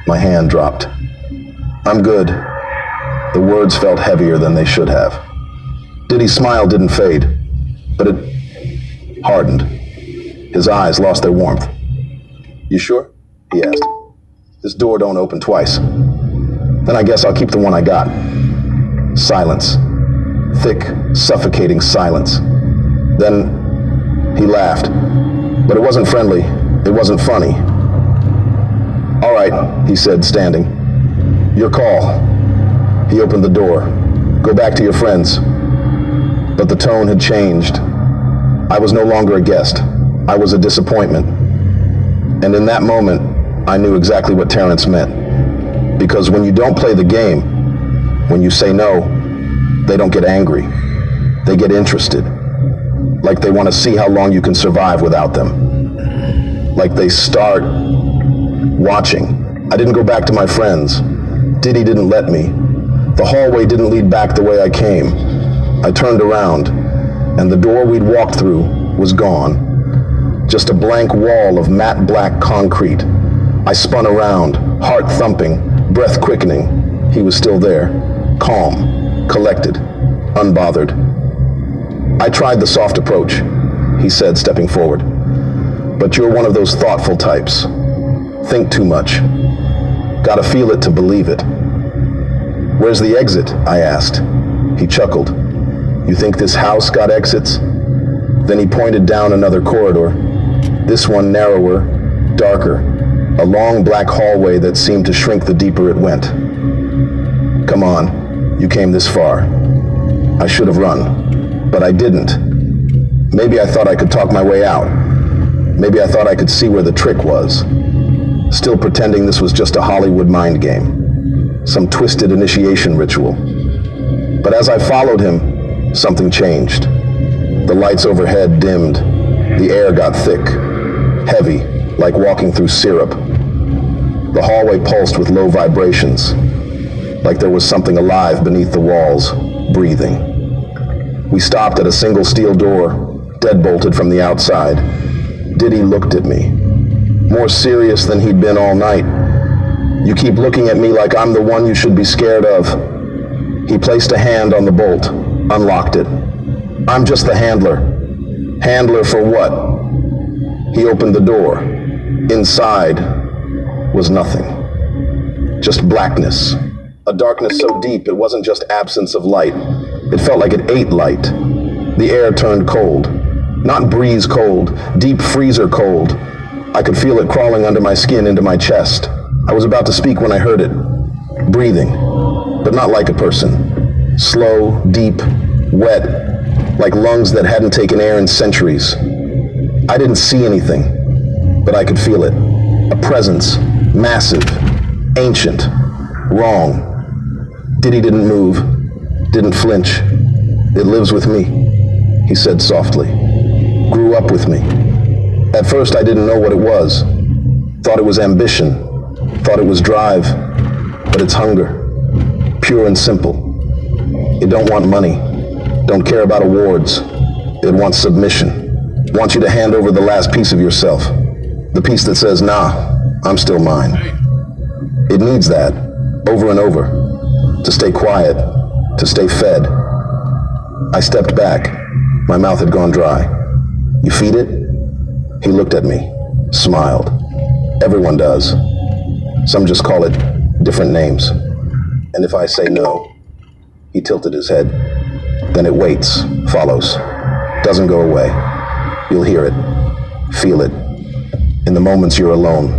My hand dropped. I'm good. The words felt heavier than they should have. Diddy's smile didn't fade, but it hardened. His eyes lost their warmth. You sure? He asked. This door don't open twice. Then I guess I'll keep the one I got. Silence. Thick, suffocating silence. Then he laughed. But it wasn't friendly. It wasn't funny. All right, he said, standing. Your call. He opened the door. Go back to your friends. But the tone had changed. I was no longer a guest. I was a disappointment. And in that moment, I knew exactly what Terrence meant. Because when you don't play the game, when you say no, they don't get angry. They get interested. Like they want to see how long you can survive without them. Like they start watching. I didn't go back to my friends. Diddy didn't let me. The hallway didn't lead back the way I came. I turned around, and the door we'd walked through was gone. Just a blank wall of matte black concrete. I spun around, heart thumping, breath quickening. He was still there, calm, collected, unbothered. I tried the soft approach, he said, stepping forward. But you're one of those thoughtful types. Think too much. Gotta feel it to believe it. Where's the exit? I asked. He chuckled. You think this house got exits? Then he pointed down another corridor. This one narrower, darker. A long black hallway that seemed to shrink the deeper it went. Come on, you came this far. I should have run, but I didn't. Maybe I thought I could talk my way out. Maybe I thought I could see where the trick was. Still pretending this was just a Hollywood mind game. Some twisted initiation ritual. But as I followed him, something changed. The lights overhead dimmed. The air got thick, heavy, like walking through syrup. The hallway pulsed with low vibrations, like there was something alive beneath the walls, breathing. We stopped at a single steel door, deadbolted from the outside. Diddy looked at me, more serious than he'd been all night. You keep looking at me like I'm the one you should be scared of. He placed a hand on the bolt, unlocked it. I'm just the handler. Handler for what? He opened the door. Inside was nothing. Just blackness. A darkness so deep it wasn't just absence of light. It felt like it ate light. The air turned cold. Not breeze cold, deep freezer cold. I could feel it crawling under my skin into my chest. I was about to speak when I heard it. Breathing, but not like a person. Slow, deep, wet, like lungs that hadn't taken air in centuries. I didn't see anything, but I could feel it. A presence, massive, ancient, wrong. Diddy didn't move, didn't flinch. It lives with me, he said softly. Grew up with me. At first I didn't know what it was. Thought it was ambition, thought it was drive, but it's hunger. Pure and simple. It don't want money, don't care about awards. It wants submission. Wants you to hand over the last piece of yourself. The piece that says, nah, I'm still mine. It needs that, over and over, to stay quiet, to stay fed. I stepped back. My mouth had gone dry. You feed it? He looked at me, smiled. Everyone does. Some just call it different names. And if I say no, he tilted his head. Then it waits, follows, doesn't go away. You'll hear it, feel it, in the moments you're alone,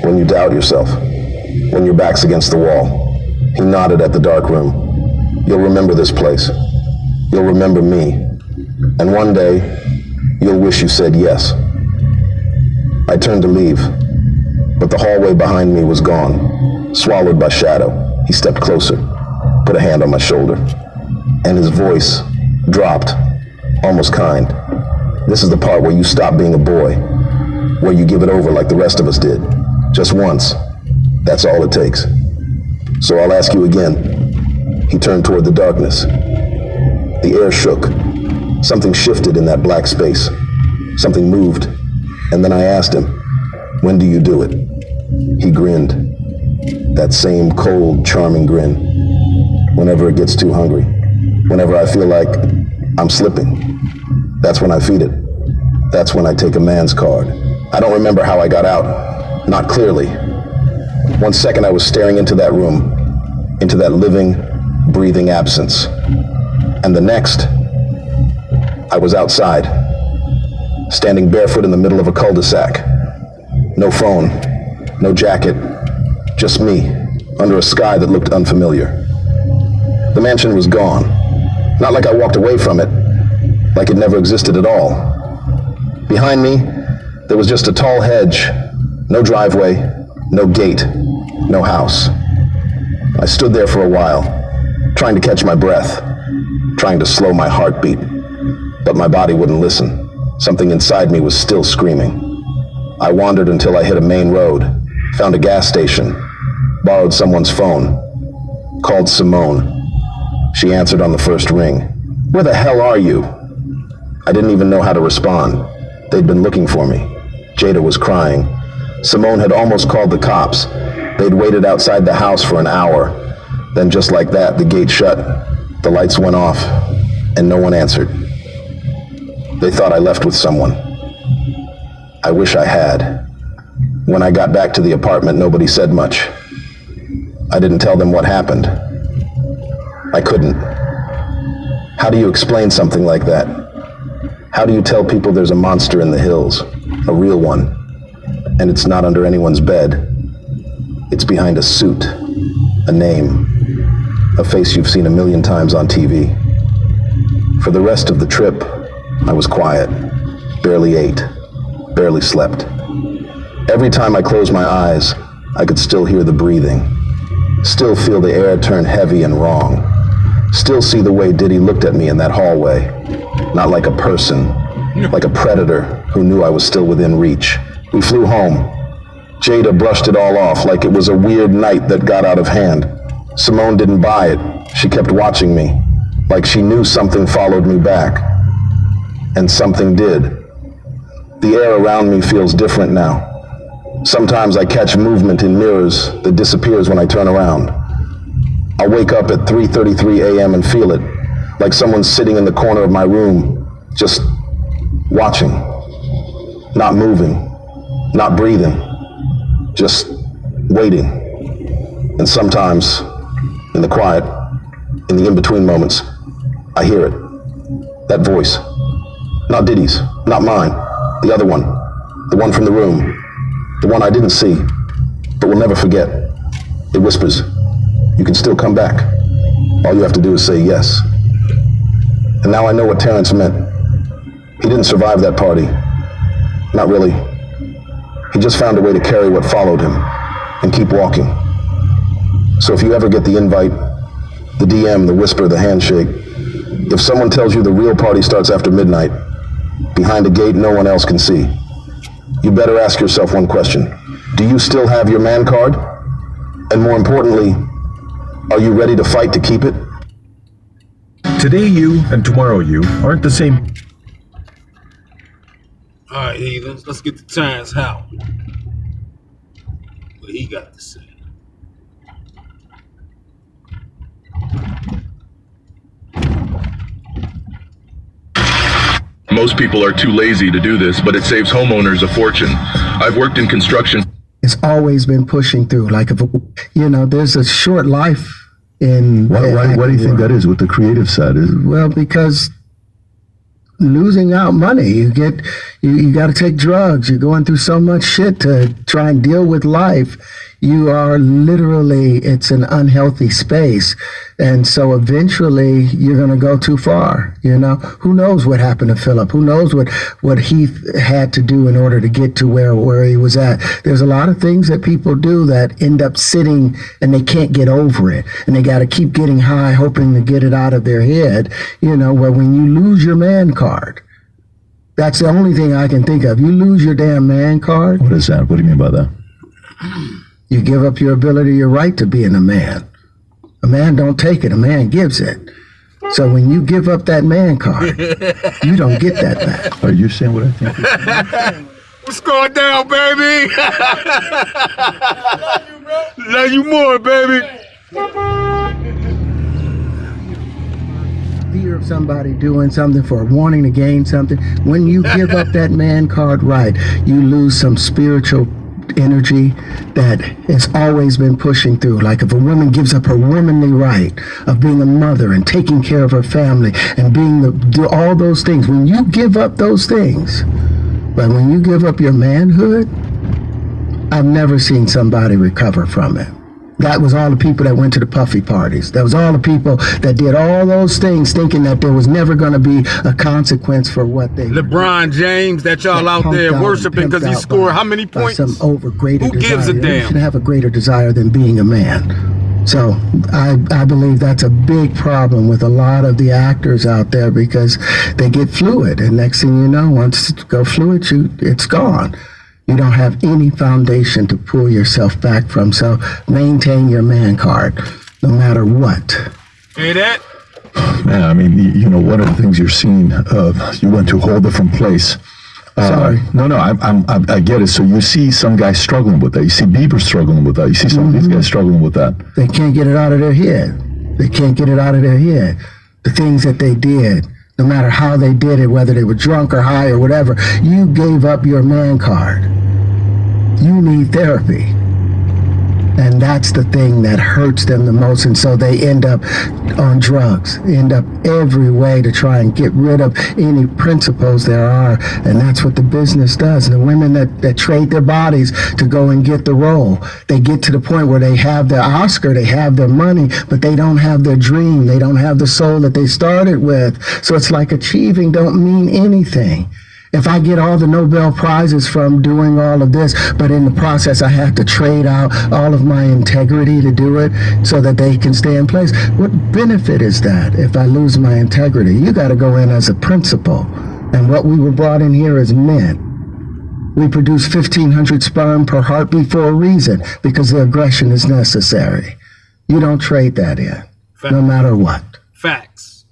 when you doubt yourself, when your back's against the wall. He nodded at the dark room. You'll remember this place. You'll remember me. And one day, you'll wish you said yes. I turned to leave, but the hallway behind me was gone, swallowed by shadow. He stepped closer, put a hand on my shoulder, and his voice dropped, almost kind. This is the part where you stop being a boy, where you give it over like the rest of us did. Just once. That's all it takes. So I'll ask you again. He turned toward the darkness. The air shook. Something shifted in that black space. Something moved. And then I asked him, when do you do it? He grinned. That same cold, charming grin. Whenever it gets too hungry. Whenever I feel like I'm slipping. That's when I feed it. That's when I take a man's card. I don't remember how I got out. Not clearly. 1 second I was staring into that room. Into that living, breathing absence. And the next, I was outside. Standing barefoot in the middle of a cul-de-sac. No phone. No jacket. Just me, under a sky that looked unfamiliar. The mansion was gone. Not like I walked away from it. Like it never existed at all. Behind me, there was just a tall hedge. No driveway. No gate. No house. I stood there for a while, trying to catch my breath, trying to slow my heartbeat, but my body wouldn't listen. Something inside me was still screaming. I wandered until I hit a main road, found a gas station, borrowed someone's phone, called Simone. She answered on the first ring. Where the hell are you? I didn't even know how to respond. They'd been looking for me. Jada was crying. Simone had almost called the cops. They'd waited outside the house for an hour. Then just like that, the gate shut, the lights went off, and no one answered. They thought I left with someone. I wish I had. When I got back to the apartment, nobody said much. I didn't tell them what happened. I couldn't. How do you explain something like that? How do you tell people there's a monster in the hills, a real one, and it's not under anyone's bed? It's behind a suit, a name, a face you've seen a million times on TV. For the rest of the trip, I was quiet, barely ate, barely slept. Every time I closed my eyes, I could still hear the breathing, still feel the air turn heavy and wrong, still see the way Diddy looked at me in that hallway, not like a person, like a predator who knew I was still within reach. We flew home. Jada brushed it all off like it was a weird night that got out of hand. Simone didn't buy it. She kept watching me, like she knew something followed me back. And something did. The air around me feels different now. Sometimes I catch movement in mirrors that disappears when I turn around. I'll wake up at 3:33 a.m. and feel it, like someone's sitting in the corner of my room, just watching, not moving, not breathing. Just waiting. And sometimes, in the quiet, in the in-between moments, I hear it. That voice. Not Diddy's, not mine. The other one. The one from the room. The one I didn't see, but will never forget. It whispers, you can still come back. All you have to do is say yes. And now I know what Terrence meant. He didn't survive that party. Not really. He just found a way to carry what followed him and keep walking. So if you ever get the invite, the DM, the whisper, the handshake, if someone tells you the real party starts after midnight, behind a gate no one else can see, you better ask yourself one question. Do you still have your man card? And more importantly, are you ready to fight to keep it? Today you and tomorrow you aren't the same. All right, heathens, let's get to Terrence Howard. What he got to say. Most people are too lazy to do this, but it saves homeowners a fortune. I've worked in construction. It's always been pushing through. Like, if, there's a short life in. Why do you think that is with the creative side? Well, because losing out money, you got to take drugs. You're going through so much shit to try and deal with life. You are literally, it's an unhealthy space. And so eventually you're going to go too far. Who knows what happened to Philip? Who knows what he had to do in order to get to where he was at? There's a lot of things that people do that end up sitting and they can't get over it. And they got to keep getting high, hoping to get it out of their head. Where when you lose your man card, that's the only thing I can think of. You lose your damn man card. What is that? What do you mean by that? You give up your ability, your right to being a man. A man don't take it, a man gives it. So when you give up that man card, you don't get that back. Are you saying what I think? What's going down, baby? Love you, bro. Love you more, baby. Fear of somebody doing something for wanting to gain something. When you give up that man card right, you lose some spiritual energy that has always been pushing through. Like if a woman gives up her womanly right of being a mother and taking care of her family and do all those things, when you give up those things, but when you give up your manhood, I've never seen somebody recover from it. That was all the people that went to the Puffy parties. That was all the people that did all those things thinking that there was never going to be a consequence for what they LeBron James that y'all out there worshiping because he scored how many points? Some overgreater Who desire. gives a damn? You should have a greater desire than being a man. So I believe that's a big problem with a lot of the actors out there because they get fluid. And next thing you know, once it go fluid, it's gone. You don't have any foundation to pull yourself back from. So maintain your man card, no matter what. Hear that? Man, I mean, one of the things you're seeing, you went to a whole different place. Sorry. No, I get it. So you see some guys struggling with that. You see Bieber struggling with that. You see some of these guys struggling with that. They can't get it out of their head. They can't get it out of their head. The things that they did, no matter how they did it, whether they were drunk or high or whatever, you gave up your man card. You need therapy. And that's the thing that hurts them the most. And so they end up on drugs, end up every way to try and get rid of any principles there are. And that's what the business does. And the women that trade their bodies to go and get the role, they get to the point where they have their Oscar, they have their money, but they don't have their dream. They don't have the soul that they started with. So it's like achieving don't mean anything. If I get all the Nobel Prizes from doing all of this, but in the process I have to trade out all of my integrity to do it so that they can stay in place, what benefit is that if I lose my integrity? You got to go in as a principal. And what we were brought in here as men. We produce 1,500 sperm per heartbeat for a reason, because the aggression is necessary. You don't trade that in, no matter what. Facts.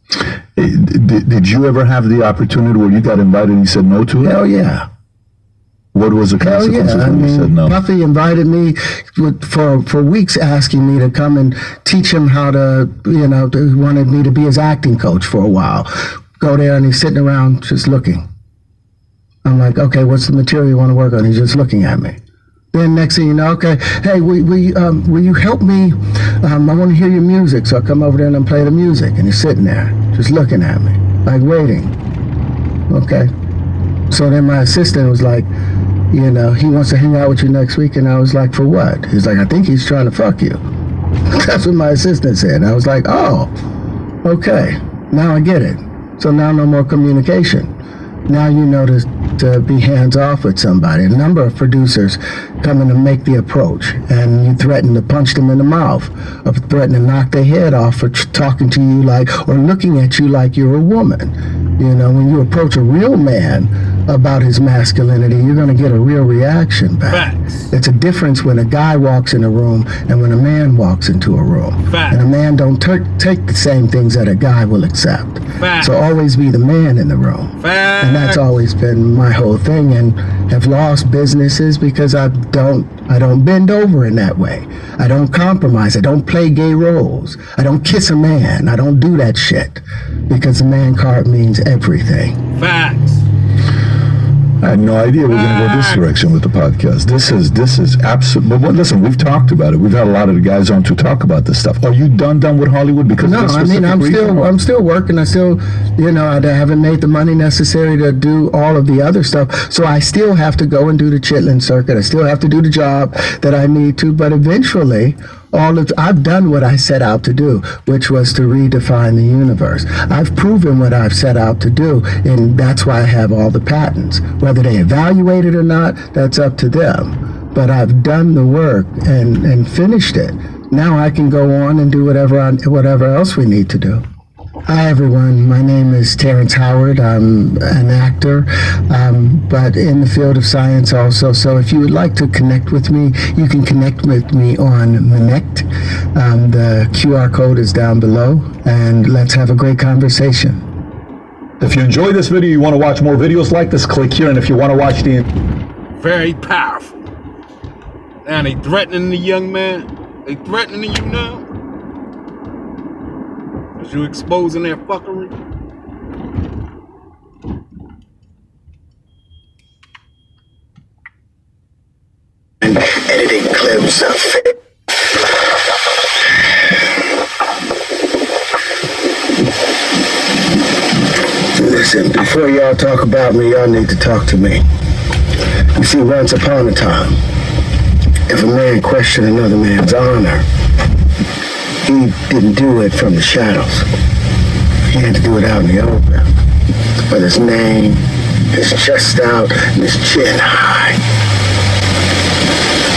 Did you ever have the opportunity where you got invited and you said no to it? Hell yeah. What was the consequences when you said no? Puffy invited me for weeks, asking me to come and teach him how to, he wanted me to be his acting coach for a while. Go there and he's sitting around just looking. I'm like, okay, what's the material you want to work on? He's just looking at me. Then next thing you know, okay, hey, will you help me? I want to hear your music. So I come over there and I play the music. And he's sitting there, just looking at me, like waiting. Okay. So then my assistant was like, he wants to hang out with you next week. And I was like, for what? He's like, I think he's trying to fuck you. That's what my assistant said. And I was like, oh, okay. Now I get it. So now no more communication. Now you know to be hands off with somebody. A number of producers come in to make the approach, and you threaten to punch them in the mouth, or threaten to knock their head off for talking to you or looking at you like you're a woman. When you approach a real man about his masculinity, you're going to get a real reaction back. Facts. It's a difference when a guy walks in a room and when a man walks into a room. Facts. And a man don't take the same things that a guy will accept. Facts. So always be the man in the room. Facts. And that's always been my whole thing, and have lost businesses because I don't bend over in that way. I don't compromise. I don't play gay roles. I don't kiss a man. I don't do that shit because the man card means everything. Facts. I had no idea we were going to go this direction with the podcast. This is absolute. But listen, we've talked about it. We've had a lot of the guys on to talk about this stuff. Are you done with Hollywood? Because no, I mean, I'm still working. I still, I haven't made the money necessary to do all of the other stuff. So I still have to go and do the Chitlin circuit. I still have to do the job that I need to. But eventually, I've done what I set out to do, which was to redefine the universe. I've proven what I've set out to do, and that's why I have all the patents. Whether they evaluate it or not, that's up to them. But I've done the work and finished it. Now I can go on and do whatever else we need to do. Hi everyone, my name is Terrence Howard. I'm an actor, but in the field of science also. So if you would like to connect with me, you can connect with me on Connect. The QR code is down below, and let's have a great conversation. If you enjoyed this video, you want to watch more videos like this, click here. And if you want to watch the... Very powerful. Now they threatening the young man. They threatening you now. Cause you exposing their fuckery. And editing clips of it. Listen, before y'all talk about me, y'all need to talk to me. You see, once upon a time, if a man questioned another man's honor, he didn't do it from the shadows. He had to do it out in the open, with his name, his chest out, and his chin high.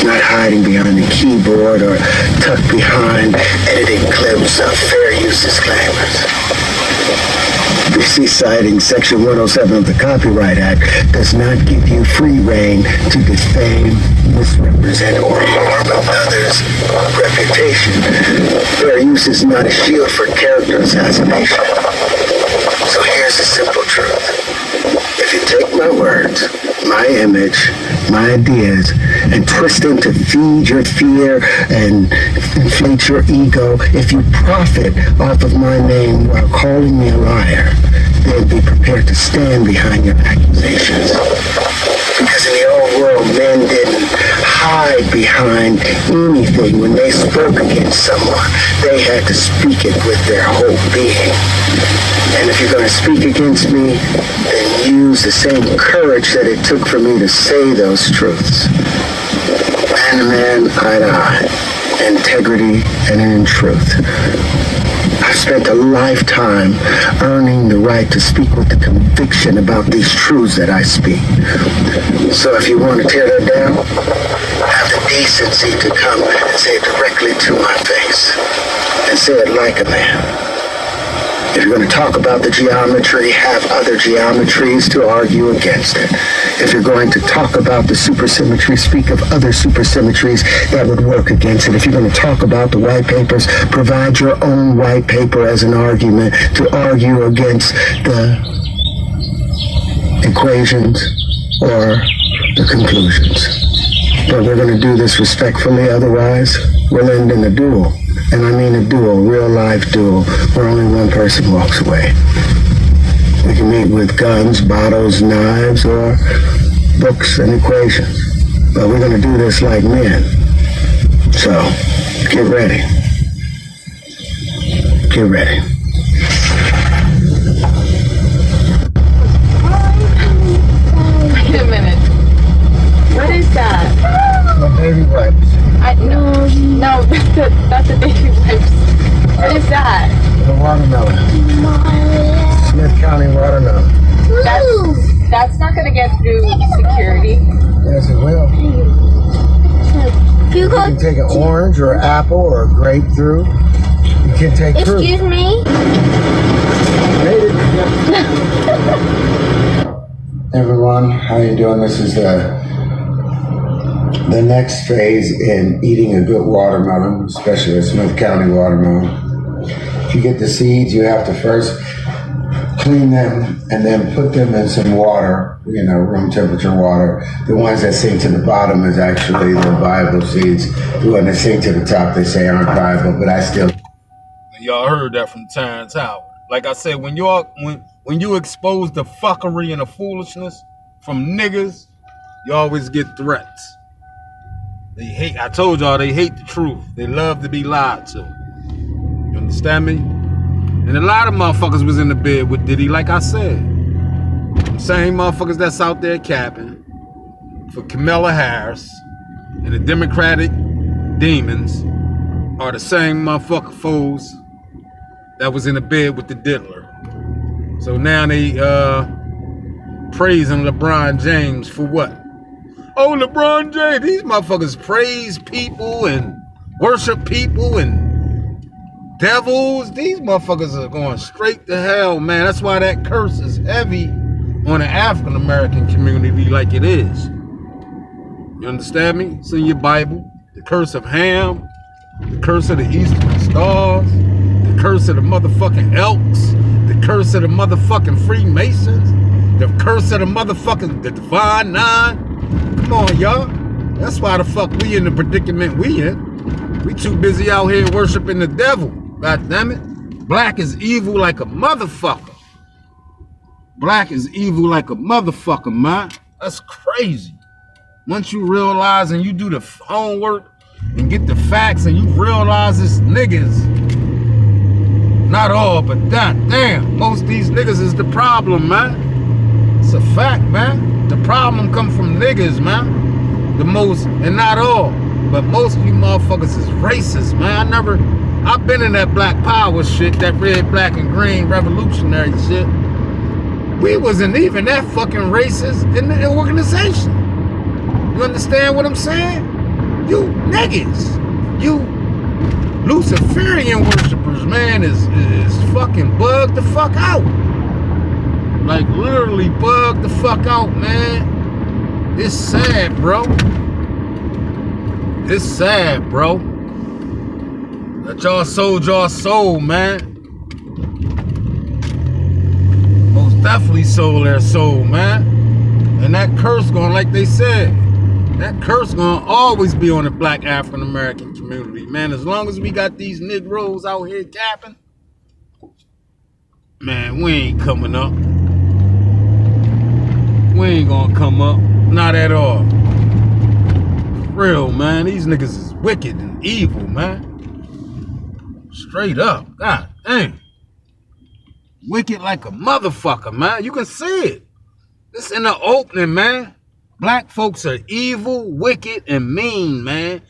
Not hiding behind the keyboard or tucked behind editing clips of fair use disclaimers. You see, citing Section 107 of the Copyright Act does not give you free rein to defame, misrepresent, or harm others' reputation. Fair use is not a shield for character assassination. So here's the simple truth. If you take my words, my image, my ideas, and twist them to feed your fear and inflate your ego, if you profit off of my name while calling me a liar, then be prepared to stand behind your accusations. Because in the old world, men didn't hide behind anything when they spoke against someone. They had to speak it with their whole being. And if you're going to speak against me, then use the same courage that it took for me to say those truths. Man to man, eye to eye, integrity and in truth. I've spent a lifetime earning the right to speak with the conviction about these truths that I speak. So if you want to tear that down, have the decency to come and say it directly to my face. And say it like a man. If you're going to talk about the geometry, have other geometries to argue against it. If you're going to talk about the supersymmetry, speak of other supersymmetries that would work against it. If you're going to talk about the white papers, provide your own white paper as an argument to argue against the equations or the conclusions. But we're going to do this respectfully, otherwise we'll end in a duel. And I mean a duel, real life duel, where only one person walks away. We can meet with guns, bottles, knives, or books and equations. But we're going to do this like men. So, get ready. Get ready. Wait a minute. What is that? My baby wipes. No, that's a baby wipes. What is that? The watermelon. Smith County watermelon. That's not gonna get through security. Yes, it will. You can take an orange or an apple or a grape through. You can take fruit. Excuse me? Made it. Everyone, how you doing? This is the next phase in eating a good watermelon, especially a Smith County watermelon. If you get the seeds, you have to first clean them and then put them in some water, room temperature water. The ones that sink to the bottom is actually the viable seeds. The ones that sink to the top, they say aren't viable, but I still... Y'all heard that from Terrence Howard. Like I said, when you expose the fuckery and the foolishness from niggas, you always get threats. They hate, I told y'all, they hate the truth. They love to be lied to. You understand me? And a lot of motherfuckers was in the bed with Diddy, like I said. The same motherfuckers that's out there capping for Kamala Harris and the Democratic demons are the same motherfucker foes that was in the bed with the diddler. So now they praising LeBron James for what? Oh, LeBron James, these motherfuckers praise people and worship people and devils. These motherfuckers are going straight to hell, man. That's why that curse is heavy on the African American community like it is. You understand me? It's in your Bible. The curse of Ham, the curse of the Eastern Stars, the curse of the motherfucking Elks, the curse of the motherfucking Freemasons, the curse of the motherfucking the Divine Nine. Come on, y'all. That's why the fuck we in the predicament we in. We too busy out here worshiping the devil. God damn it. Black is evil like a motherfucker. Black is evil like a motherfucker, man. That's crazy. Once you realize and you do the homework and get the facts and you realize it's niggas. Not all, but damn, most of these niggas is the problem, man. It's a fact, man. The problem come from niggas, man. The most, and not all, but most of you motherfuckers is racist, man. I've been in that black power shit, that red, black, and green revolutionary shit. We wasn't even that fucking racist in the organization. You understand what I'm saying? You niggas, you Luciferian worshipers, man, is fucking bugged the fuck out. Like literally bugged the fuck out, man. It's sad, bro. It's sad, bro. That y'all sold your soul, man. Most definitely sold their soul, man. And that curse going, like they said, that curse gonna always be on the black African American community, man. As long as we got these Negroes out here capping, man, we ain't coming up. We ain't gonna come up, not at all. Real, man, these niggas is wicked and evil, man. Straight up, god dang. Wicked like a motherfucker, man. You can see it. It's in the opening, man. Black folks are evil, wicked, and mean, man,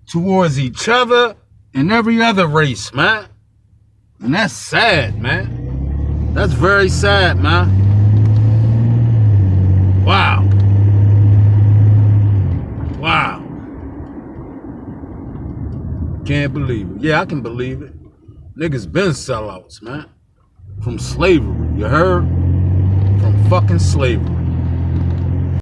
towards each other and every other race, man. And that's sad, man. That's very sad, man. Wow. Wow. Can't believe it. Yeah, I can believe it. Niggas been sellouts, man. From slavery, you heard? From fucking slavery.